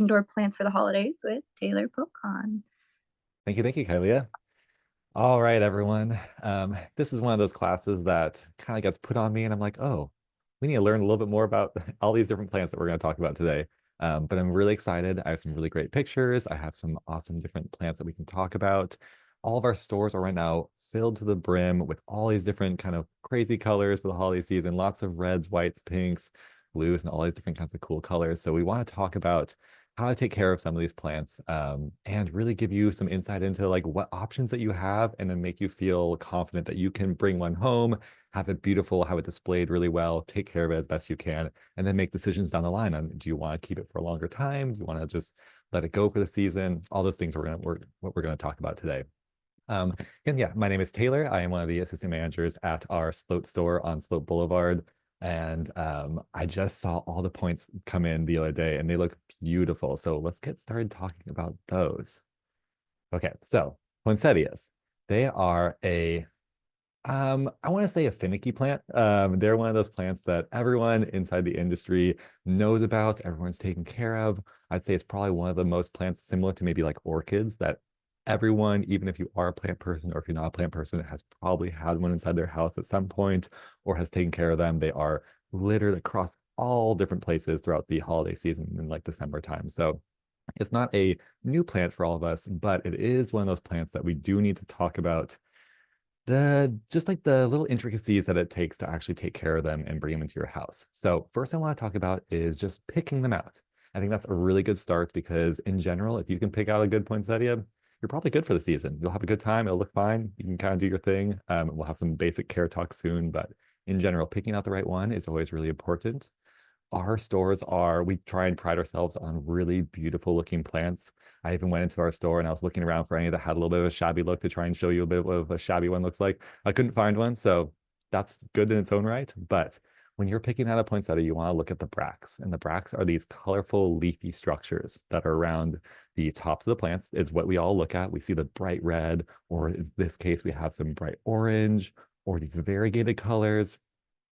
indoor plants for the holidays with Taylor Pochron. Thank you, Kylia. All right, everyone. This is one of those classes that kind of gets put on me, and I'm like, oh, we need to learn a little bit more about all these different plants that we're going to talk about today. But I'm really excited. I have some really great pictures. I have some awesome different plants that we can talk about. All of our stores are right now filled to the brim with all these different kind of crazy colors for the holiday season, lots of reds, whites, pinks, blues, and all these different kinds of cool colors. So we want to talk about how to take care of some of these plants and really give you some insight into like what options that you have and then make you feel confident that you can bring one home, have it beautiful, have it displayed really well, take care of it as best you can, and then make decisions down the line on do you want to keep it for a longer time? Do you want to just let it go for the season? All those things what we're going to talk about today. And yeah, my name is Taylor. I am one of the assistant managers at our Sloat store on Sloat Boulevard. And I just saw all the points come in the other day and they look beautiful. So let's get started talking about those. Okay, so poinsettias. They are I want to say a finicky plant. They're one of those plants that everyone inside the industry knows about, everyone's taken care of. I'd say it's probably one of the most plants similar to maybe like orchids that everyone, even if you are a plant person or if you're not a plant person, has probably had one inside their house at some point or has taken care of them. They are littered across all different places throughout the holiday season in like December time. So it's not a new plant for all of us, but it is one of those plants that we do need to talk about the just like the little intricacies that it takes to actually take care of them and bring them into your house. So first I want to talk about is just picking them out. I think that's a really good start because in general, if you can pick out a good poinsettia, you're probably good for the season. You'll have a good time. It'll look fine. You can kind of do your thing. We'll have some basic care talk soon, but in general, picking out the right one is always really important. Our stores are, we try and pride ourselves on really beautiful looking plants. I even went into our store and I was looking around for any that had a little bit of a shabby look to try and show you a bit of a shabby one looks like. I couldn't find one, so that's good in its own right. But when you're picking out a poinsettia, you want to look at the bracts. And the bracts are these colorful leafy structures that are around the tops of the plants. Is what we all look at. We see the bright red, or in this case, we have some bright orange, or these variegated colors.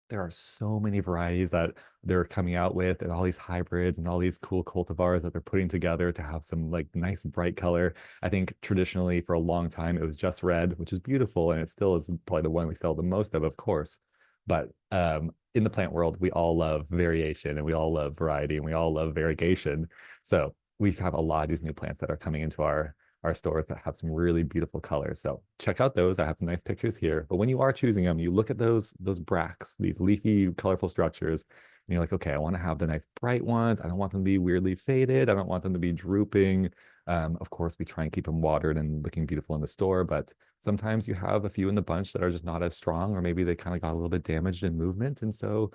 There are so many varieties that they're coming out with and all these hybrids and all these cool cultivars that they're putting together to have some like nice bright color. I think traditionally for a long time it was just red, which is beautiful and it still is probably the one we sell the most of course. But in the plant world, we all love variation and we all love variety and we all love variegation. So we have a lot of these new plants that are coming into our stores that have some really beautiful colors. So check out those. I have some nice pictures here. But when you are choosing them, you look at those bracts, these leafy, colorful structures, and you're like, okay, I want to have the nice bright ones. I don't want them to be weirdly faded. I don't want them to be drooping. Of course, we try and keep them watered and looking beautiful in the store, but sometimes you have a few in the bunch that are just not as strong, or maybe they kind of got a little bit damaged in movement. And so,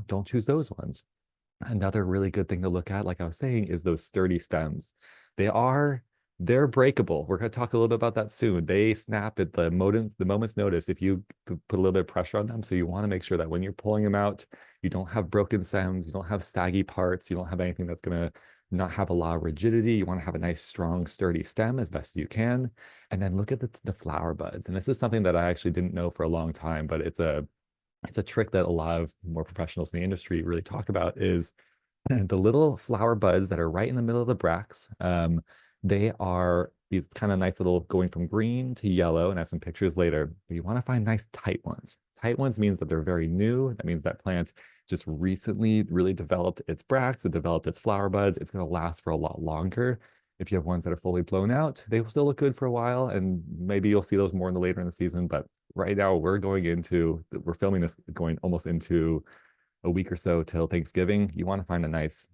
don't choose those ones. Another really good thing to look at, like I was saying, is those sturdy stems. They are they're breakable. We're going to talk a little bit about that soon. They snap at the moment's notice if you put a little bit of pressure on them. So you want to make sure that when you're pulling them out, you don't have broken stems, you don't have saggy parts, you don't have anything that's going to not have a lot of rigidity. You want to have a nice, strong, sturdy stem as best as you can. And then look at the flower buds. And this is something that I actually didn't know for a long time, but it's a trick that a lot of more professionals in the industry really talk about is the little flower buds that are right in the middle of the bracts. They are these kind of nice little going from green to yellow, and I have some pictures later. But you want to find nice tight ones. Tight ones means that they're very new. That means that plant just recently really developed its bracts, it developed its flower buds. It's going to last for a lot longer. If you have ones that are fully blown out, they will still look good for a while, and maybe you'll see those more in the later in the season. But right now, we're filming this going almost into a week or so till Thanksgiving. You want to find a nice,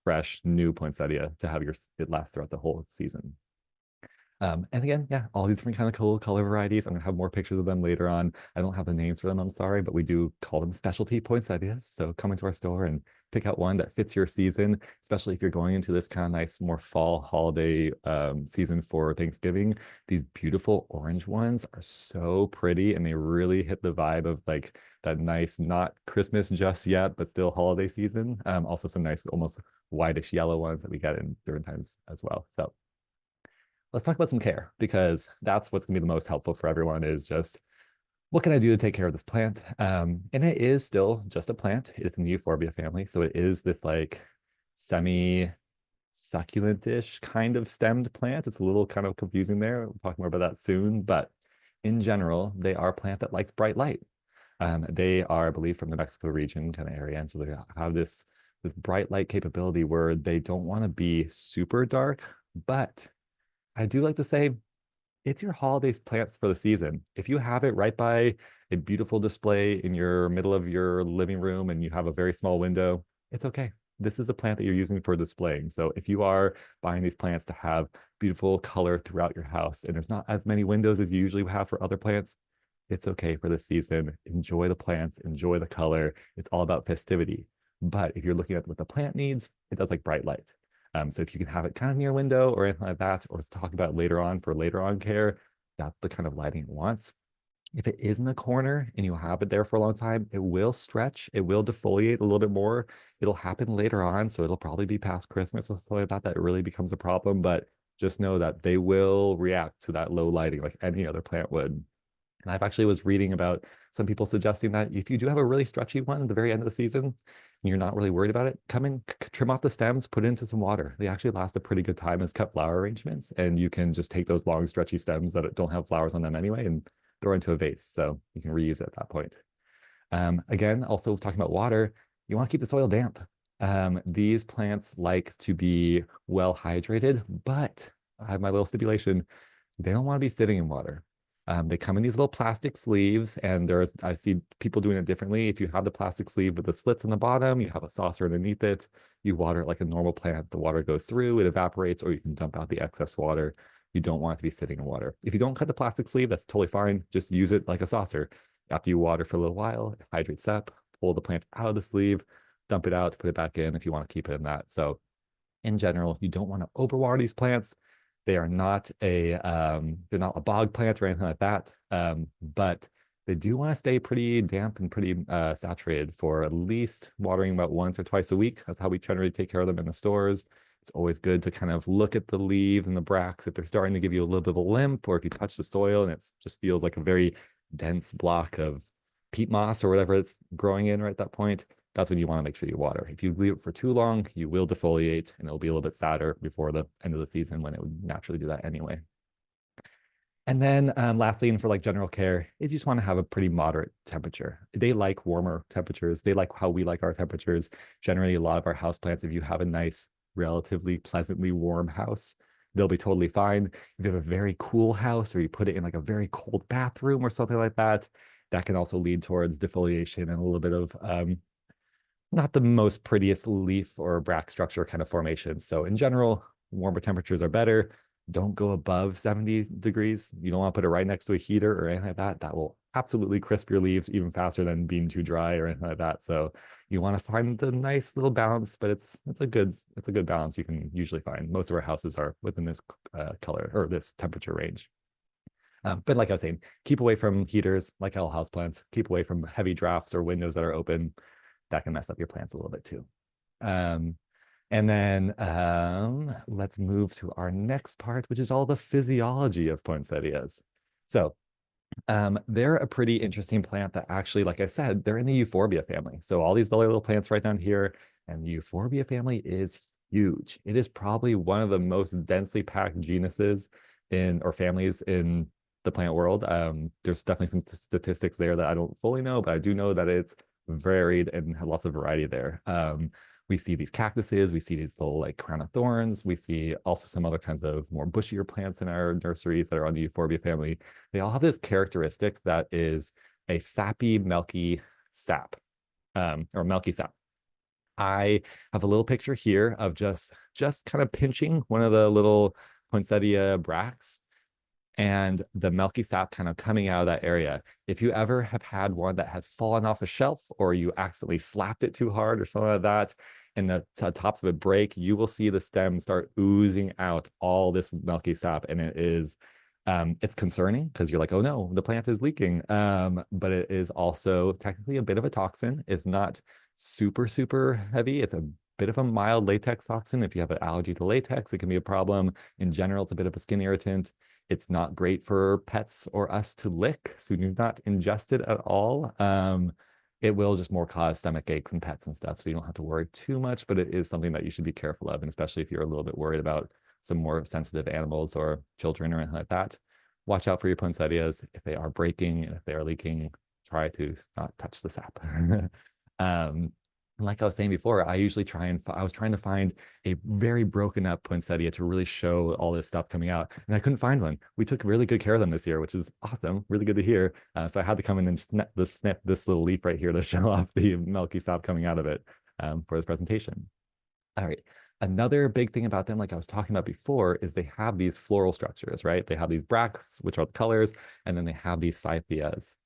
fresh, new poinsettia to have it last throughout the whole season. And again, yeah, all these different kind of cool color varieties. I'm gonna have more pictures of them later on. I don't have the names for them, I'm sorry, but we do call them specialty poinsettias. So come into our store and pick out one that fits your season, especially if you're going into this kind of nice, more fall holiday season for Thanksgiving. These beautiful orange ones are so pretty and they really hit the vibe of like that nice, not Christmas just yet, but still holiday season. Also some nice, almost whitish yellow ones that we get in different times as well. So let's talk about some care because that's what's gonna be the most helpful for everyone is just what can I do to take care of this plant? And it is still just a plant. It's in the euphorbia family. So it is this like semi succulent-ish kind of stemmed plant. It's a little kind of confusing there. We'll talk more about that soon, but in general, they are a plant that likes bright light. They are, I believe, from the Mexico region kind of area, and so they have this bright light capability where they don't want to be super dark. But I do like to say it's your holidays plants for the season. If you have it right by a beautiful display in your middle of your living room and you have a very small window, it's okay. This is a plant that you're using for displaying. So if you are buying these plants to have beautiful color throughout your house and there's not as many windows as you usually have for other plants, it's okay for the season. Enjoy the plants, enjoy the color. It's all about festivity. But if you're looking at what the plant needs, it does like bright light. So if you can have it kind of near a window or anything like that, or let's talk about later on for later on care, that's the kind of lighting it wants. If it is in the corner and you have it there for a long time, it will stretch, it will defoliate a little bit more. It'll happen later on, so it'll probably be past Christmas or something like that. That really becomes a problem, but just know that they will react to that low lighting like any other plant would. And I've actually was reading about some people suggesting that if you do have a really stretchy one at the very end of the season and you're not really worried about it, come in, trim off the stems, put it into some water. They actually last a pretty good time as cut flower arrangements. And you can just take those long, stretchy stems that don't have flowers on them anyway and throw into a vase. So you can reuse it at that point. Again, also talking about water, you want to keep the soil damp. These plants like to be well hydrated, but I have my little stipulation. They don't want to be sitting in water. They come in these little plastic sleeves, and I see people doing it differently. If you have the plastic sleeve with the slits in the bottom, you have a saucer underneath it, you water it like a normal plant. The water goes through, it evaporates, or you can dump out the excess water. You don't want it to be sitting in water. If you don't cut the plastic sleeve, that's totally fine. Just use it like a saucer. After you water for a little while, it hydrates up, pull the plant out of the sleeve, dump it out, put it back in if you want to keep it in that. So in general, you don't want to overwater these plants. They are not they're not a bog plant or anything like that. But they do want to stay pretty damp and pretty saturated for at least watering about once or twice a week. That's how we generally take care of them in the stores. It's always good to kind of look at the leaves and the bracts if they're starting to give you a little bit of a limp, or if you touch the soil and it just feels like a very dense block of peat moss or whatever it's growing in right at that point. That's when you want to make sure you water. If you leave it for too long, you will defoliate and it'll be a little bit sadder before the end of the season when it would naturally do that anyway. And then lastly, and for like general care, is you just want to have a pretty moderate temperature. They like warmer temperatures. They like how we like our temperatures. Generally, a lot of our houseplants, if you have a nice, relatively pleasantly warm house, they'll be totally fine. If you have a very cool house or you put it in like a very cold bathroom or something like that, that can also lead towards defoliation and a little bit of not the most prettiest leaf or bract structure kind of formation. So in general, warmer temperatures are better. Don't go above 70 degrees. You don't want to put it right next to a heater or anything like that. That will absolutely crisp your leaves even faster than being too dry or anything like that. So you want to find the nice little balance, but it's a good balance you can usually find. Most of our houses are within this color or this temperature range. But like I was saying, keep away from heaters like all houseplants. Keep away from heavy drafts or windows that are open. That can mess up your plants a little bit too. And then let's move to our next part, which is all the physiology of poinsettias. So they're a pretty interesting plant that actually, like I said, they're in the euphorbia family. So all these little plants right down here, and the euphorbia family is huge. It is probably one of the most densely packed genuses or families in the plant world. There's definitely some statistics there that I don't fully know, but I do know that it's varied and lots of variety there. We see these cactuses, we see these little like crown of thorns, we see also some other kinds of more bushier plants in our nurseries that are on the euphorbia family. They all have this characteristic that is a sappy, milky sap, or milky sap. I have a little picture here of just kind of pinching one of the little poinsettia bracts and the milky sap kind of coming out of that area. If you ever have had one that has fallen off a shelf or you accidentally slapped it too hard or something like that, and the tops of it break, you will see the stem start oozing out all this milky sap. And it's concerning because you're like, oh no, the plant is leaking. But it is also technically a bit of a toxin. It's not super, super heavy. It's a bit of a mild latex toxin. If you have an allergy to latex, it can be a problem. In general, it's a bit of a skin irritant. It's not great for pets or us to lick, so do not ingest it at all. it will just more cause stomach aches and pets and stuff. So you don't have to worry too much, but it is something that you should be careful of. And especially if you're a little bit worried about some more sensitive animals or children or anything like that, watch out for your poinsettias. If they are breaking and if they are leaking, try to not touch the sap. Like I was saying before, I usually I was trying to find a very broken up poinsettia to really show all this stuff coming out, and I couldn't find one. We took really good care of them this year, which is awesome, really good to hear. So I had to come in and snip this little leaf right here to show off the milky sap coming out of it for this presentation. All right. Another big thing about them, like I was talking about before, is they have these floral structures, right? They have these bracts, which are the colors, and then they have these cythias,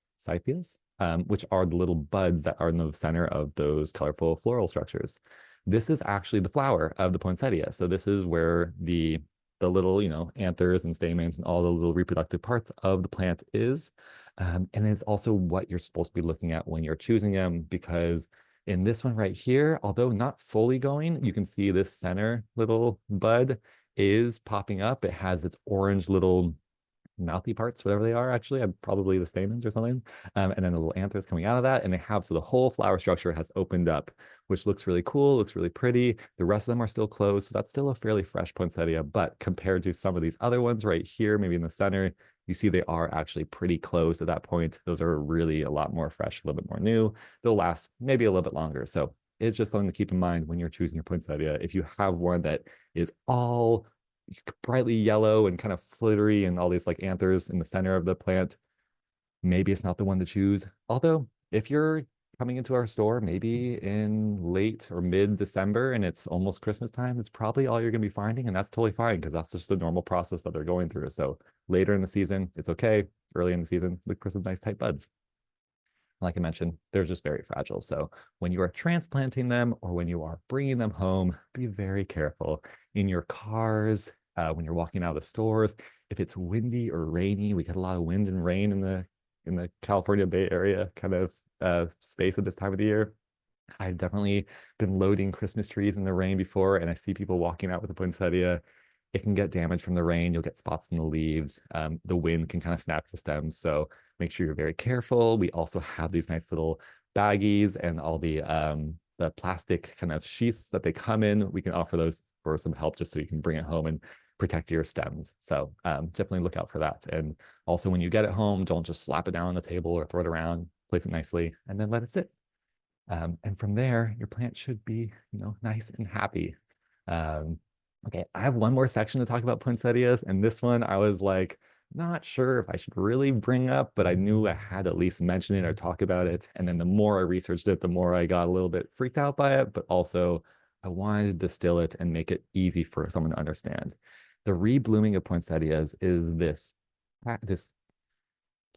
which are the little buds that are in the center of those colorful floral structures. This is actually the flower of the poinsettia. So this is where the little, anthers and stamens and all the little reproductive parts of the plant is. And it's also what you're supposed to be looking at when you're choosing them, because in this one right here, although not fully going, you can see this center little bud is popping up. It has its orange little mouthy parts, whatever they are, actually, probably the stamens or something. And then the little anthers coming out of that. And they have, so the whole flower structure has opened up, which looks really cool, looks really pretty. The rest of them are still closed. So that's still a fairly fresh poinsettia. But compared to some of these other ones right here, maybe in the center, you see they are actually pretty close at that point. Those are really a lot more fresh, a little bit more new. They'll last maybe a little bit longer. So it's just something to keep in mind when you're choosing your poinsettia. If you have one that is all brightly yellow and kind of flittery and all these like anthers in the center of the plant, maybe it's not the one to choose. Although if you're coming into our store maybe in late or mid-December and it's almost Christmas time, it's probably all you're going to be finding, and that's totally fine because that's just the normal process that they're going through. So later in the season, it's okay. Early in the season, look for some nice tight buds. Like I mentioned, they're just very fragile. So when you are transplanting them or when you are bringing them home, be very careful. In your cars, when you're walking out of the stores, if it's windy or rainy, we get a lot of wind and rain in the California Bay Area kind of space at this time of the year. I've definitely been loading Christmas trees in the rain before, and I see people walking out with a poinsettia. It can get damaged from the rain. You'll get spots in the leaves. The wind can kind of snap the stems. So make sure you're very careful. We also have these nice little baggies and all the plastic kind of sheaths that they come in. We can offer those for some help just so you can bring it home and protect your stems. So definitely look out for that. And also when you get it home, don't just slap it down on the table or throw it around. Place it nicely and then let it sit. And from there, your plant should be, nice and happy. Okay, I have one more section to talk about poinsettias, and this one I was like, not sure if I should really bring up, but I knew I had to at least mention it or talk about it. And then the more I researched it, the more I got a little bit freaked out by it, but also I wanted to distill it and make it easy for someone to understand. The reblooming of poinsettias is this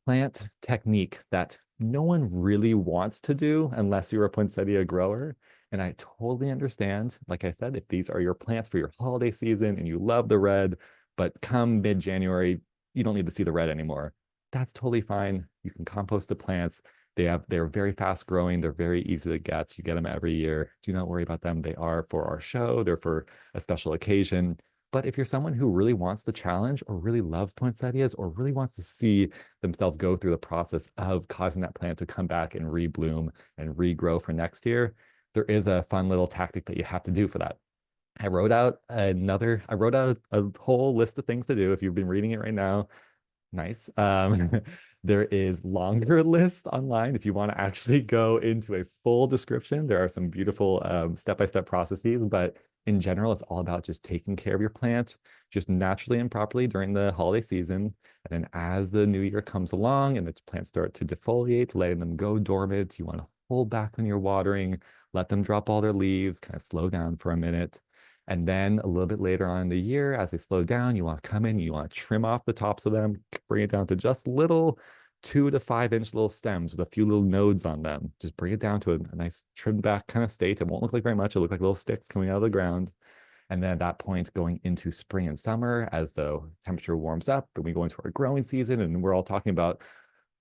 plant technique that no one really wants to do unless you're a poinsettia grower. And I totally understand. Like I said, if these are your plants for your holiday season and you love the red, but come mid-January, you don't need to see the red anymore. That's totally fine. You can compost the plants. They're very fast growing. They're very easy to get. You get them every year. Do not worry about them. They are for our show. They're for a special occasion. But if you're someone who really wants the challenge or really loves poinsettias or really wants to see themselves go through the process of causing that plant to come back and rebloom and regrow for next year, there is a fun little tactic that you have to do for that. I wrote out a whole list of things to do. If you've been reading it right now, nice. There is longer list online. If you want to actually go into a full description, there are some beautiful step-by-step processes, but in general, it's all about just taking care of your plant just naturally and properly during the holiday season. And then as the new year comes along and the plants start to defoliate, letting them go dormant, you want to hold back on your watering, let them drop all their leaves, kind of slow down for a minute. And then a little bit later on in the year, as they slow down, you want to come in, you want to trim off the tops of them, bring it down to just little 2 to 5 inch little stems with a few little nodes on them. Just bring it down to a nice trimmed back kind of state. It won't look like very much. It'll look like little sticks coming out of the ground. And then at that point, going into spring and summer, as the temperature warms up and we go into our growing season, and we're all talking about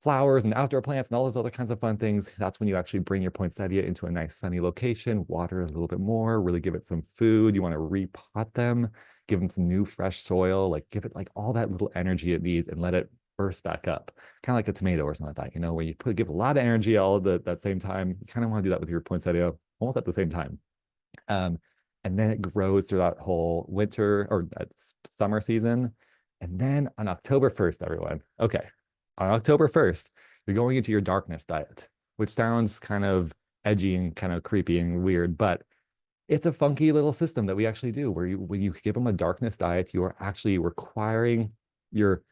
flowers and outdoor plants and all those other kinds of fun things, that's when you actually bring your poinsettia into a nice sunny location, water a little bit more, really give it some food. You want to repot them, give them some new fresh soil, like give it like all that little energy it needs and let it burst back up, kind of like a tomato or something like that, where you give a lot of energy all at that same time. You kind of want to do that with your poinsettia almost at the same time. Um, and then it grows through that whole winter or that summer season. And then on October 1st, everyone, okay, on October 1st, you're going into your darkness diet, which sounds kind of edgy and kind of creepy and weird, but it's a funky little system that we actually do where when you give them a darkness diet, you are actually you're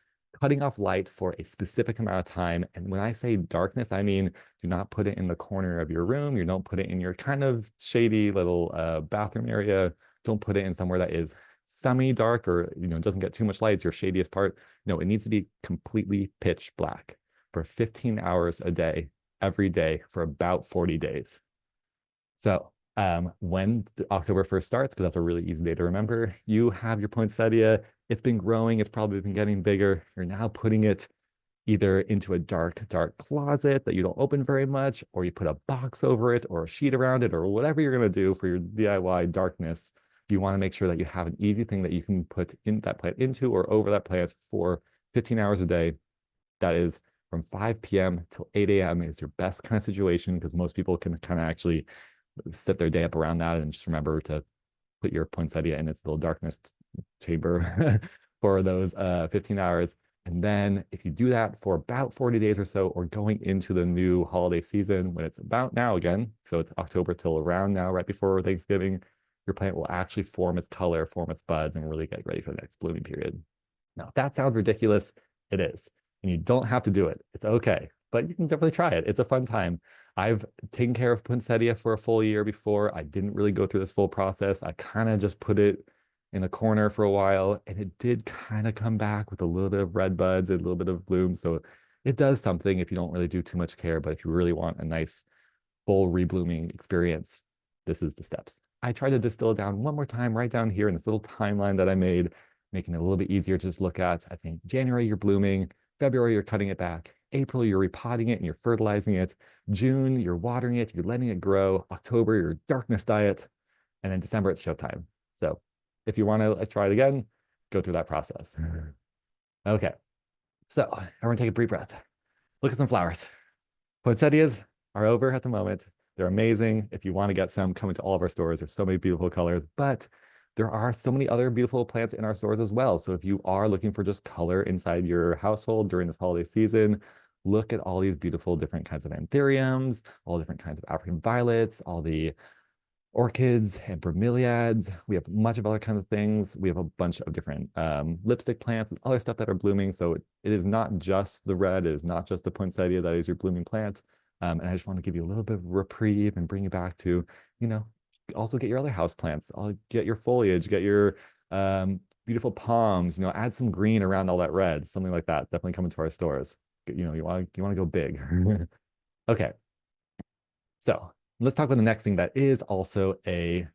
cutting off light for a specific amount of time. And when I say darkness, I mean, do not put it in the corner of your room. You don't put it in your kind of shady little bathroom area. Don't put it in somewhere that is semi-dark or, doesn't get too much light. It's your shadiest part. No, it needs to be completely pitch black for 15 hours a day, every day for about 40 days. So when October 1st starts, because that's a really easy day to remember, you have your poinsettia. It's been growing. It's probably been getting bigger. You're now putting it either into a dark, dark closet that you don't open very much, or you put a box over it or a sheet around it or whatever you're going to do for your DIY darkness. You want to make sure that you have an easy thing that you can put in that plant into or over that plant for 15 hours a day. That is from 5 p.m. till 8 a.m. is your best kind of situation because most people can kind of actually set their day up around that and just remember to put your poinsettia in its little darkness chamber for those 15 hours. And then if you do that for about 40 days or so, or going into the new holiday season when it's about now again, so it's October till around now, right before Thanksgiving, your plant will actually form its color, form its buds, and really get ready for the next blooming period. Now, if that sounds ridiculous, it is. And you don't have to do it. It's okay, but you can definitely try it. It's a fun time. I've taken care of poinsettia for a full year before. I didn't really go through this full process. I kind of just put it in a corner for a while, and it did kind of come back with a little bit of red buds and a little bit of bloom. So it does something if you don't really do too much care, but if you really want a nice full reblooming experience, this is the steps. I tried to distill it down one more time right down here in this little timeline that I made, making it a little bit easier to just look at. I think January, you're blooming. February, you're cutting it back. April, you're repotting it and you're fertilizing it. June, you're watering it, you're letting it grow. October, your darkness diet. And then December, it's showtime. So if you want to try it again, go through that process. Okay. So everyone take a deep breath. Look at some flowers. Poinsettias are over at the moment. They're amazing. If you want to get some, come into all of our stores. There's so many beautiful colors, but there are so many other beautiful plants in our stores as well. So if you are looking for just color inside your household during this holiday season, look at all these beautiful different kinds of anthuriums, all different kinds of African violets, all the orchids and bromeliads. We have much of other kinds of things. We have a bunch of different lipstick plants and other stuff that are blooming. So it is not just the red, it is not just the poinsettia that is your blooming plant. And I just want to give you a little bit of reprieve and bring you back to, also get your other house plants. I'll get your foliage, get your beautiful palms, add some green around all that red, something like that. Definitely come into our stores. You want to go big. Okay. So let's talk about the next thing that is also a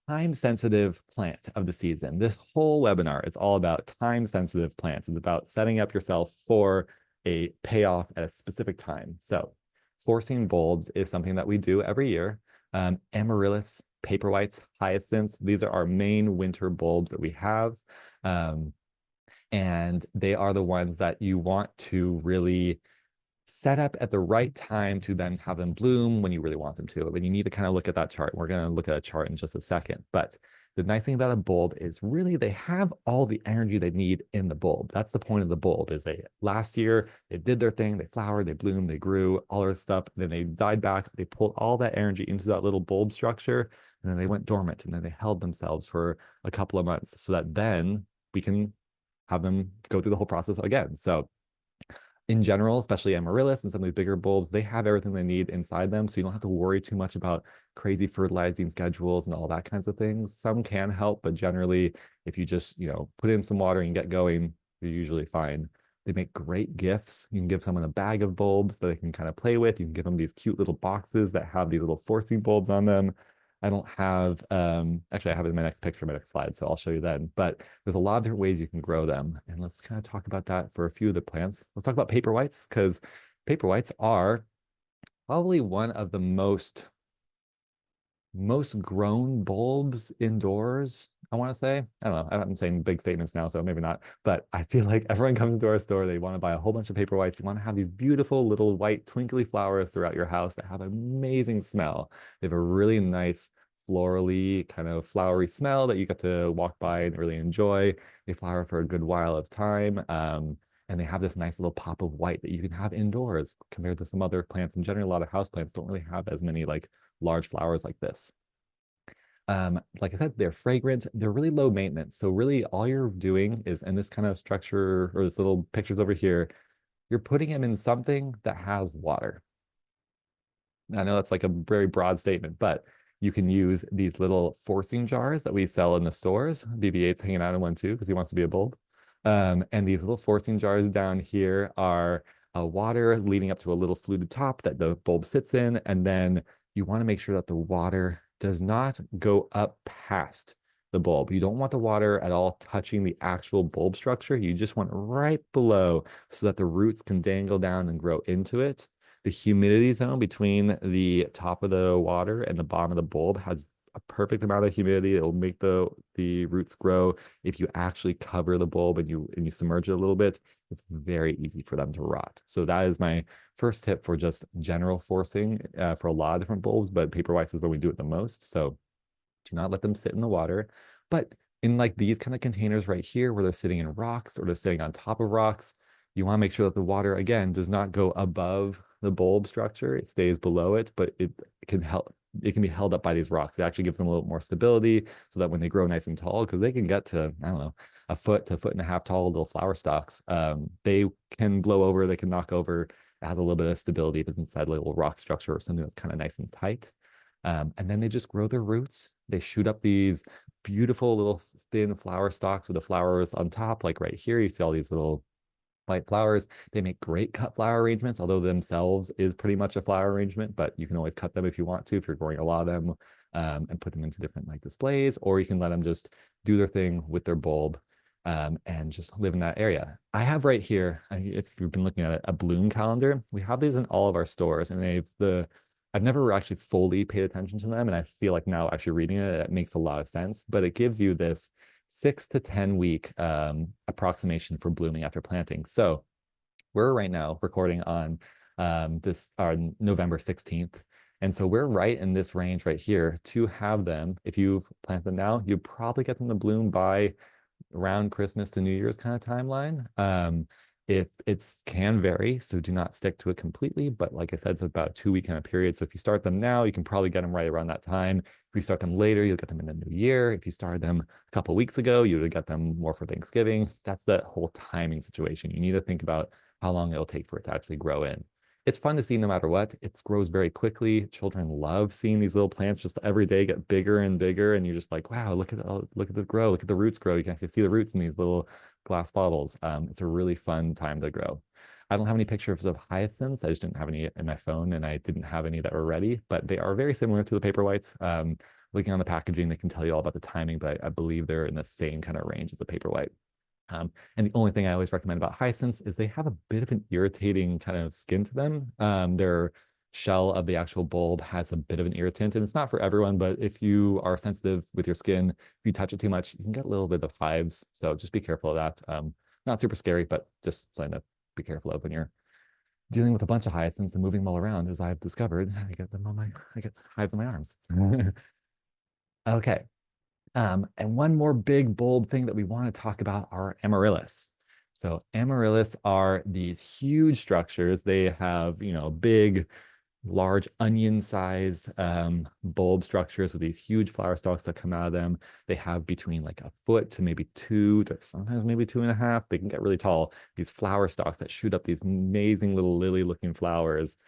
time-sensitive plant of the season. This whole webinar is all about time-sensitive plants. It's about setting up yourself for a payoff at a specific time. So forcing bulbs is something that we do every year. Amaryllis, paperwhites, hyacinths, these are our main winter bulbs that we have. And they are the ones that you want to really set up at the right time to then have them bloom when you really want them to. But you need to kind of look at that chart. We're going to look at a chart in just a second. But the nice thing about a bulb is really they have all the energy they need in the bulb. That's the point of the bulb is last year they did their thing, they flowered, they bloomed, they grew, all their stuff. Then they died back. They pulled all that energy into that little bulb structure, and then they went dormant, and then they held themselves for a couple of months so that then we can have them go through the whole process again. So in general, especially amaryllis and some of these bigger bulbs, they have everything they need inside them. So you don't have to worry too much about crazy fertilizing schedules and all that kinds of things. Some can help, but generally, if you just, put in some water and get going, you're usually fine. They make great gifts. You can give someone a bag of bulbs that they can kind of play with. You can give them these cute little boxes that have these little forcing bulbs on them. I don't have, actually I have it in my next picture, my next slide, so I'll show you then. But there's a lot of different ways you can grow them. And let's kind of talk about that for a few of the plants. Let's talk about paperwhites, because paperwhites are probably one of the most grown bulbs indoors. I want to say. I don't know. I'm saying big statements now, so maybe not. But I feel like everyone comes into our store, they want to buy a whole bunch of paper whites. You want to have these beautiful little white twinkly flowers throughout your house that have an amazing smell. They have a really nice florally kind of flowery smell that you get to walk by and really enjoy. They flower for a good while of time. And they have this nice little pop of white that you can have indoors compared to some other plants. In general, a lot of house plants don't really have as many like large flowers like this. Like I said, they're fragrant, they're really low maintenance. So really all you're doing is in this kind of structure or this little pictures over here, you're putting them in something that has water. I know that's like a very broad statement, but you can use these little forcing jars that we sell in the stores. BB-8's hanging out in one too because he wants to be a bulb. And these little forcing jars down here are water leading up to a little fluted top that the bulb sits in. And then you want to make sure that the water does not go up past the bulb. You don't want the water at all touching the actual bulb structure. You just want right below so that the roots can dangle down and grow into it. The humidity zone between the top of the water and the bottom of the bulb has a perfect amount of humidity. It will make the roots grow. If you actually cover the bulb and you submerge it a little bit, it's very easy for them to rot. So that is my first tip for just general forcing for a lot of different bulbs, but paper whites is where we do it the most. So do not let them sit in the water. But in like these kind of containers right here where they're sitting in rocks or they're sitting on top of rocks, you want to make sure that the water, again, does not go above the bulb structure. It stays below it, but it can help. It can be held up by these rocks. It actually gives them a little more stability so that when they grow nice and tall, because they can get to, I don't know, a foot to a foot and a half tall little flower stalks, they can blow over, they can knock over, add a little bit of stability if it's inside a little rock structure or something that's kind of nice and tight. And then they just grow their roots. They shoot up these beautiful little thin flower stalks with the flowers on top. Like right here, you see all these little white flowers. They make great cut flower arrangements, although themselves is pretty much a flower arrangement, but you can always cut them if you want to, if you're growing a lot of them, and put them into different like displays, or you can let them just do their thing with their bulb and just live in that area. I have right here, if you've been looking at it, a bloom calendar. We have these in all of our stores, and I've never actually fully paid attention to them, and I feel like now actually reading it, it makes a lot of sense, but it gives you this 6 to 10 week approximation for blooming after planting. So we're right now recording on this our November 16th. And so we're right in this range right here to have them. If you plant them now, you probably get them to bloom by around Christmas to New Year's kind of timeline. If it's can vary, so do not stick to it completely. But like I said, it's about a 2 week kind of period. So if you start them now, you can probably get them right around that time. If you start them later, you'll get them in the new year. If you started them a couple of weeks ago, you would get them more for Thanksgiving. That's the whole timing situation. You need to think about how long it'll take for it to actually grow in. It's fun to see no matter what. It grows very quickly. Children love seeing these little plants just every day get bigger and bigger. And you're just like, wow, look at the grow, look at the roots grow. You can actually see the roots in these little glass bottles. It's a really fun time to grow. I don't have any pictures of hyacinths. I just didn't have any in my phone, and I didn't have any that were ready, but they are very similar to the paper whites. Looking on the packaging, they can tell you all about the timing, but I believe they're in the same kind of range as the paper white. And the only thing I always recommend about hyacinths is they have a bit of an irritating kind of skin to them. Their shell of the actual bulb has a bit of an irritant, and it's not for everyone, but if you are sensitive with your skin, if you touch it too much, you can get a little bit of hives. So just be careful of that. Not super scary, but just something to be careful of when you're dealing with a bunch of hyacinths and moving them all around, as I've discovered. I get hives on my arms. Okay. And one more big, bold thing that we want to talk about are amaryllis. So amaryllis are these huge structures. They have, big, large onion-sized bulb structures with these huge flower stalks that come out of them. They have between like a foot to maybe 2 to sometimes maybe 2.5. They can get really tall. These flower stalks that shoot up these amazing little lily-looking flowers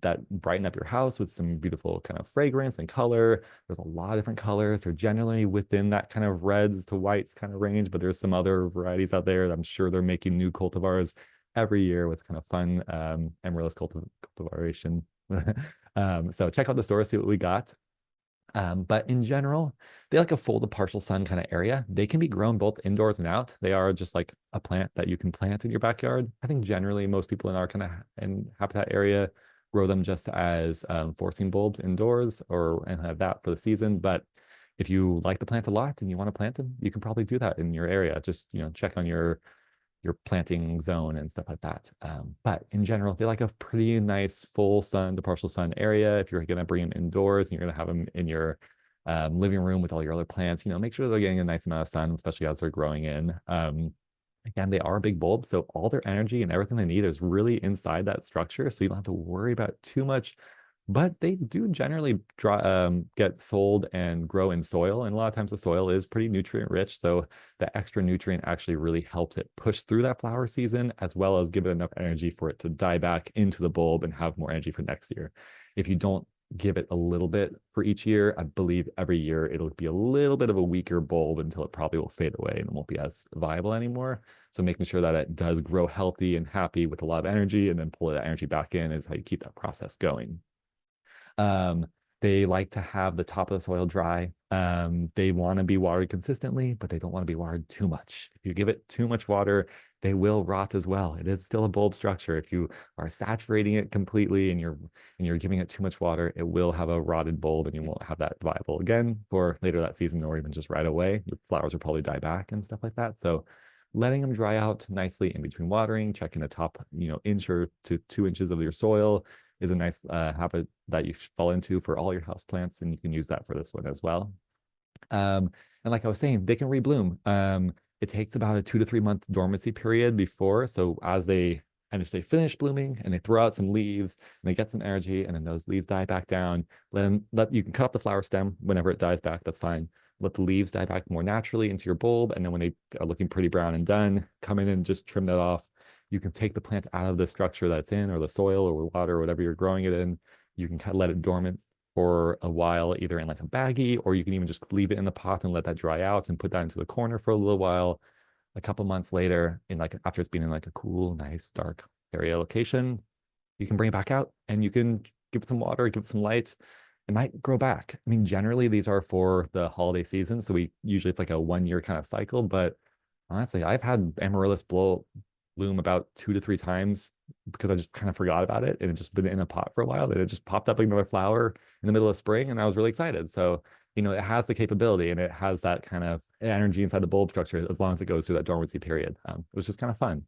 that brighten up your house with some beautiful kind of fragrance and color. There's a lot of different colors. They're generally within that kind of reds to whites kind of range, but there's some other varieties out there. I'm sure they're making new cultivars every year with kind of fun amaryllis cultivation. So check out the store, see what we got. But in general, they like a full to partial sun kind of area. They can be grown both indoors and out. They are just like a plant that you can plant in your backyard. I think generally most people in our kind of in habitat area grow them just as forcing bulbs indoors and have that for the season. But if you like the plant a lot and you want to plant them, you can probably do that in your area. Just, check on your planting zone and stuff like that. But in general, they like a pretty nice full sun to partial sun area. If you're going to bring them indoors and you're going to have them in your living room with all your other plants, make sure they're getting a nice amount of sun, especially as they're growing in. Again, they are big bulbs, so all their energy and everything they need is really inside that structure. So you don't have to worry about too much, but they do generally get sold and grow in soil. And a lot of times the soil is pretty nutrient rich. So the extra nutrient actually really helps it push through that flower season, as well as give it enough energy for it to die back into the bulb and have more energy for next year. If you don't give it a little bit for each year, I believe every year it'll be a little bit of a weaker bulb until it probably will fade away and it won't be as viable anymore. So making sure that it does grow healthy and happy with a lot of energy and then pull that energy back in is how you keep that process going. Um, they like to have the top of the soil dry. They want to be watered consistently, but they don't want to be watered too much. If you give it too much water, they will rot as well. It is still a bulb structure. If you are saturating it completely and you're giving it too much water, it will have a rotted bulb and you won't have that viable again for later that season or even just right away. Your flowers will probably die back and stuff like that. So letting them dry out nicely in between watering, checking the top, inch or to 2 inches of your soil is a nice habit that you should fall into for all your house plants, and you can use that for this one as well. And like I was saying, they can rebloom. It takes about a 2 to 3 month dormancy period before. So as they finish blooming and they throw out some leaves and they get some energy, and then those leaves die back down. You can cut up the flower stem whenever it dies back. That's fine. Let the leaves die back more naturally into your bulb, and then when they are looking pretty brown and done, come in and just trim that off. You can take the plant out of the structure that it's in, or the soil or water or whatever you're growing it in. You can kind of let it dormant for a while, either in like a baggie, or you can even just leave it in the pot and let that dry out and put that into the corner for a little while. A couple months later, after it's been in like a cool, nice, dark area location, you can bring it back out and you can give it some water, give it some light. It might grow back. I mean, generally these are for the holiday season, so it's like a 1 year kind of cycle. But honestly, I've had amaryllis bloom about 2 to 3 times because I just kind of forgot about it and it just been in a pot for a while. And it just popped up like another flower in the middle of spring, and I was really excited. So, it has the capability and it has that kind of energy inside the bulb structure as long as it goes through that dormancy period. It was just kind of fun.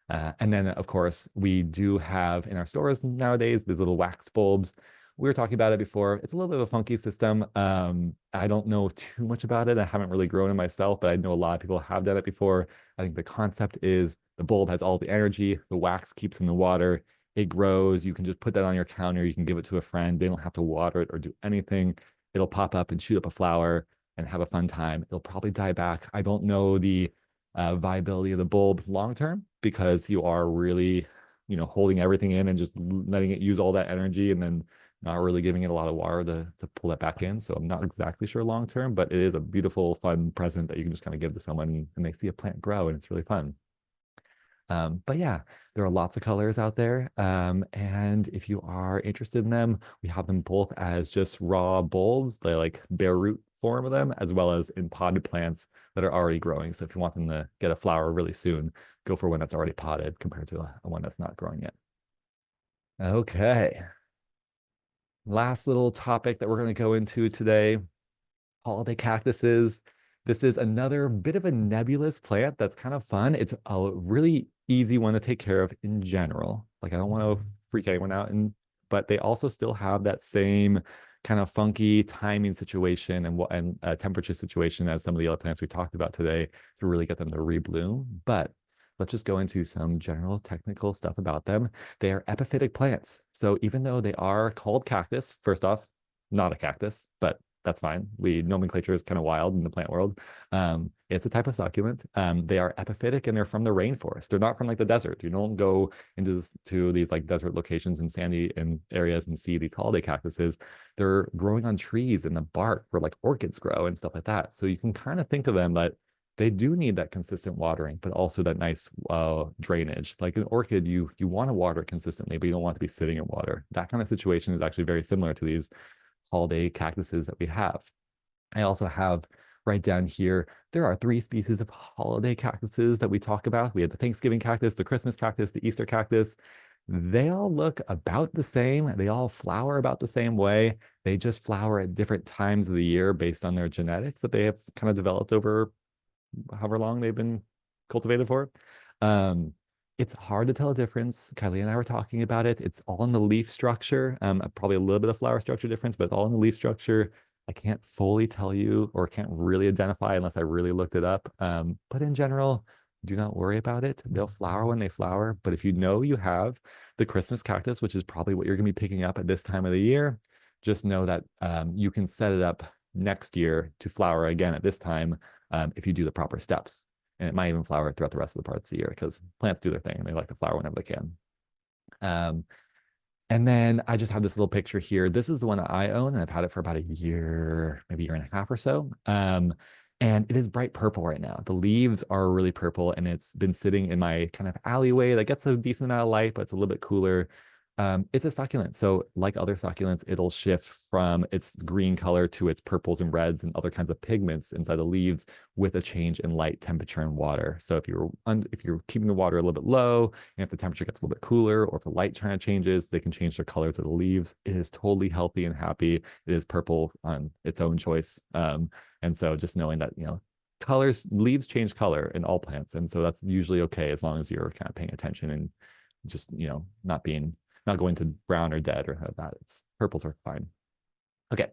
And then, of course, we do have in our stores nowadays these little wax bulbs. We were talking about it before. It's a little bit of a funky system. I don't know too much about it. I haven't really grown it myself, but I know a lot of people have done it before. I think the concept is the bulb has all the energy, the wax keeps in the water, it grows. You can just put that on your counter. You can give it to a friend. They don't have to water it or do anything. It'll pop up and shoot up a flower and have a fun time. It'll probably die back. I don't know the viability of the bulb long term because you are really, holding everything in and just letting it use all that energy and then not really giving it a lot of water to pull that back in. So I'm not exactly sure long term, but it is a beautiful, fun present that you can just kind of give to someone and they see a plant grow and it's really fun. But yeah, there are lots of colors out there. And if you are interested in them, we have them both as just raw bulbs, the like bare root form of them, as well as in potted plants that are already growing. So if you want them to get a flower really soon, go for one that's already potted compared to a one that's not growing yet. Okay. Last little topic that we're going to go into today, holiday cactuses. This is another bit of a nebulous plant that's kind of fun. It's a really easy one to take care of in general. Like I don't want to freak anyone out, but they also still have that same kind of funky timing situation and temperature situation as some of the other plants we talked about today to really get them to rebloom. But let's just go into some general technical stuff about them. They are epiphytic plants. So even though they are called cactus, first off, not a cactus, but that's fine. Nomenclature is kind of wild in the plant world. It's a type of succulent. They are epiphytic and they're from the rainforest. They're not from like the desert. You don't go to these like desert locations and sandy areas and see these holiday cactuses. They're growing on trees in the bark where like orchids grow and stuff like that. So you can kind of think of them that they do need that consistent watering, but also that nice drainage. Like an orchid, you want to water it consistently, but you don't want to be sitting in water. That kind of situation is actually very similar to these holiday cactuses that we have. I also have right down here, there are 3 species of holiday cactuses that we talk about. We have the Thanksgiving cactus, the Christmas cactus, the Easter cactus. They all look about the same. They all flower about the same way. They just flower at different times of the year based on their genetics that they have kind of developed over however long they've been cultivated for. Um, it's hard to tell a difference. Kylie and I were talking about it. It's all in the leaf structure. Probably a little bit of flower structure difference, but all in the leaf structure. I can't fully tell you or can't really identify unless I really looked it up. But in general, do not worry about it. They'll flower when they flower. But if you know you have the Christmas cactus, which is probably what you're going to be picking up at this time of the year, just know that you can set it up next year to flower again at this time if you do the proper steps. And it might even flower throughout the rest of the parts of the year because plants do their thing and they like to flower whenever they can. Um, and then I just have this little picture here. This is the one that I own, and I've had it for about a year, maybe a year and a half or so. And it is bright purple right now. The leaves are really purple, and it's been sitting in my kind of alleyway that gets a decent amount of light, but it's a little bit cooler. It's a succulent. So, like other succulents, it'll shift from its green color to its purples and reds and other kinds of pigments inside the leaves with a change in light, temperature, and water. So, if you're keeping the water a little bit low, and if the temperature gets a little bit cooler, or if the light kind of changes, they can change their colors of the leaves. It is totally healthy and happy. It is purple on its own choice. And so, just knowing that colors, leaves change color in all plants, and so that's usually okay as long as you're kind of paying attention and just not going to brown or dead or that. It's purples are fine. Okay.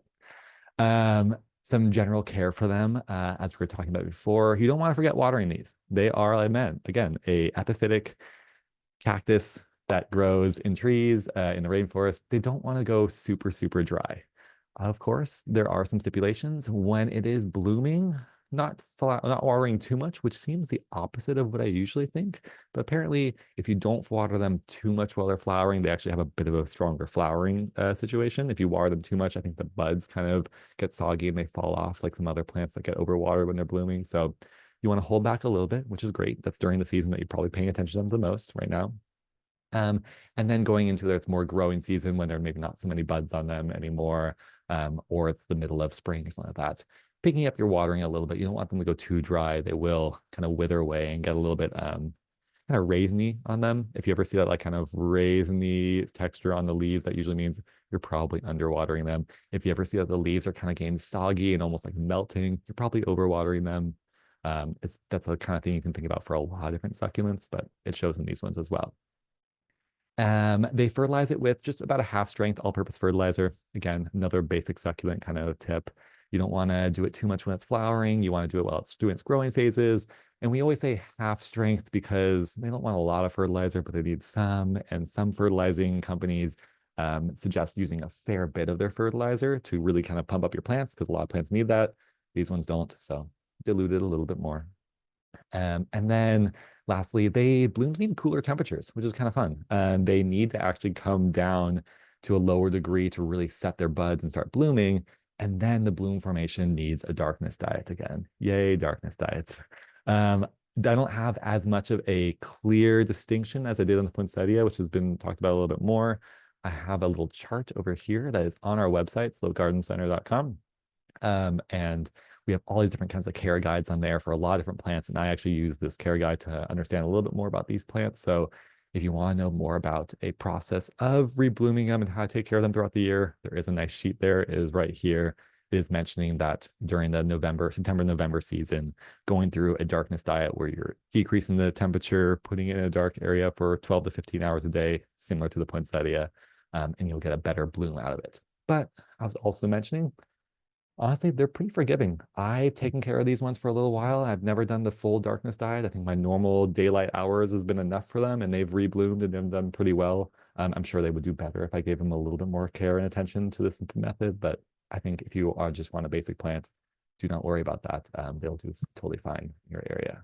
Some general care for them, as we were talking about before. You don't want to forget watering these. They are, I meant, again, a epiphytic cactus that grows in trees in the rainforest. They don't want to go super, super dry. Of course, there are some stipulations when it is blooming, not watering too much, which seems the opposite of what I usually think. But apparently, if you don't water them too much while they're flowering, they actually have a bit of a stronger flowering situation. If you water them too much, I think the buds kind of get soggy and they fall off like some other plants that get overwatered when they're blooming. So you want to hold back a little bit, which is great. That's during the season that you're probably paying attention to them the most right now. And then going into it's more growing season when there are maybe not so many buds on them anymore, or it's the middle of spring or something like that. Picking up your watering a little bit. You don't want them to go too dry. They will kind of wither away and get a little bit kind of raisiny on them. If you ever see that like kind of raisiny texture on the leaves, that usually means you're probably underwatering them. If you ever see that the leaves are kind of getting soggy and almost like melting, you're probably overwatering them. That's a kind of thing you can think about for a lot of different succulents, but it shows in these ones as well. They fertilize it with just about a half strength all-purpose fertilizer. Again, another basic succulent kind of tip. You don't want to do it too much when it's flowering. You want to do it while it's doing its growing phases. And we always say half strength because they don't want a lot of fertilizer, but they need some. And some fertilizing companies suggest using a fair bit of their fertilizer to really kind of pump up your plants because a lot of plants need that. These ones don't. So dilute it a little bit more. And then lastly, blooms need cooler temperatures, which is kind of fun. They need to actually come down to a lower degree to really set their buds and start blooming. And then the bloom formation needs a darkness diet again. Yay, darkness diets. I don't have as much of a clear distinction as I did on the poinsettia, which has been talked about a little bit more. I have a little chart over here that is on our website, slopegardencenter.com. And we have all these different kinds of care guides on there for a lot of different plants. And I actually use this care guide to understand a little bit more about these plants. So if you want to know more about a process of reblooming them and how to take care of them throughout the year, there is a nice sheet there. It is right here. It is mentioning that during the September, November season, going through a darkness diet where you're decreasing the temperature, putting it in a dark area for 12 to 15 hours a day, similar to the poinsettia, and you'll get a better bloom out of it. But I was also mentioning, honestly, they're pretty forgiving. I've taken care of these ones for a little while. I've never done the full darkness diet. I think my normal daylight hours has been enough for them, and they've rebloomed and they've done pretty well. I'm sure they would do better if I gave them a little bit more care and attention to this method. But I think if you are just want a basic plant, do not worry about that. They'll do totally fine in your area.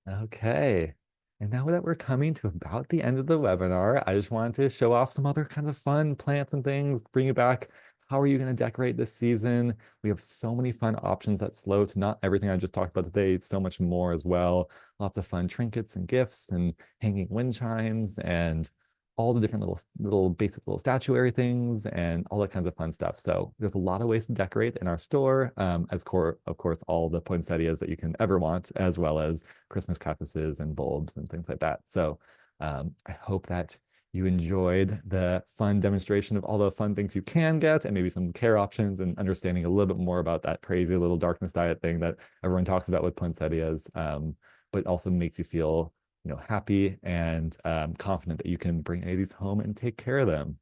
Okay. And now that we're coming to about the end of the webinar, I just wanted to show off some other kinds of fun plants and things, bring it back. How are you going to decorate this season? We have so many fun options at Sloat. Not everything I just talked about today, it's so much more as well. Lots of fun trinkets and gifts and hanging wind chimes and all the different little basic little statuary things and all that kinds of fun stuff. So there's a lot of ways to decorate in our store, of course, all the poinsettias that you can ever want, as well as Christmas cactuses and bulbs and things like that. So I hope that you enjoyed the fun demonstration of all the fun things you can get and maybe some care options and understanding a little bit more about that crazy little darkness diet thing that everyone talks about with poinsettias, but also makes you feel, happy and confident that you can bring any of these home and take care of them.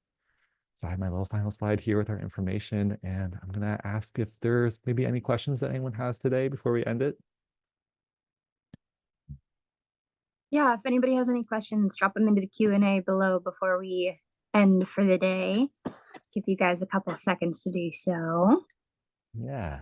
So I have my little final slide here with our information, and I'm gonna ask if there's maybe any questions that anyone has today before we end it. Yeah, if anybody has any questions, drop them into the Q&A below before we end for the day. Give you guys a couple seconds to do so. Yeah.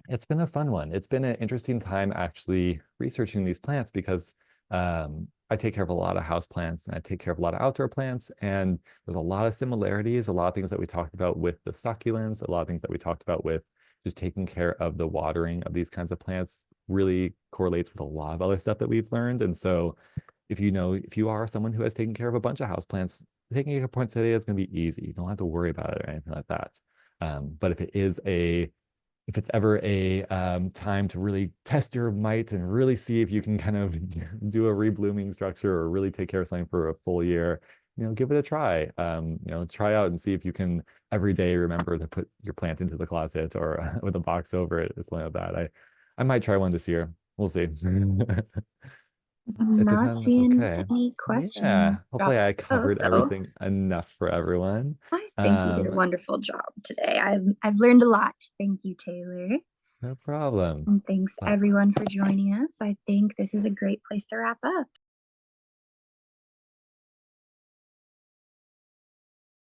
It's been a fun one. It's been an interesting time actually researching these plants because I take care of a lot of house plants and I take care of a lot of outdoor plants. And there's a lot of similarities, a lot of things that we talked about with the succulents, a lot of things that we talked about with just taking care of the watering of these kinds of plants really correlates with a lot of other stuff that we've learned. And so if you are someone who has taken care of a bunch of house plants, taking care of poinsettia is going to be easy. You don't have to worry about it or anything like that. But if it's ever a time to really test your might and really see if you can kind of do a reblooming structure or really take care of something for a full year, give it a try. Try out and see if you can every day remember to put your plant into the closet or with a box over it, something like that. I might try one this year. We'll see. I'm If there's not none, that's seeing okay. any questions. Yeah, hopefully I Oh, covered so everything enough for everyone. I think you did a wonderful job today. I've learned a lot. Thank you, Taylor. No problem. And thanks But everyone for joining us. I think this is a great place to wrap up.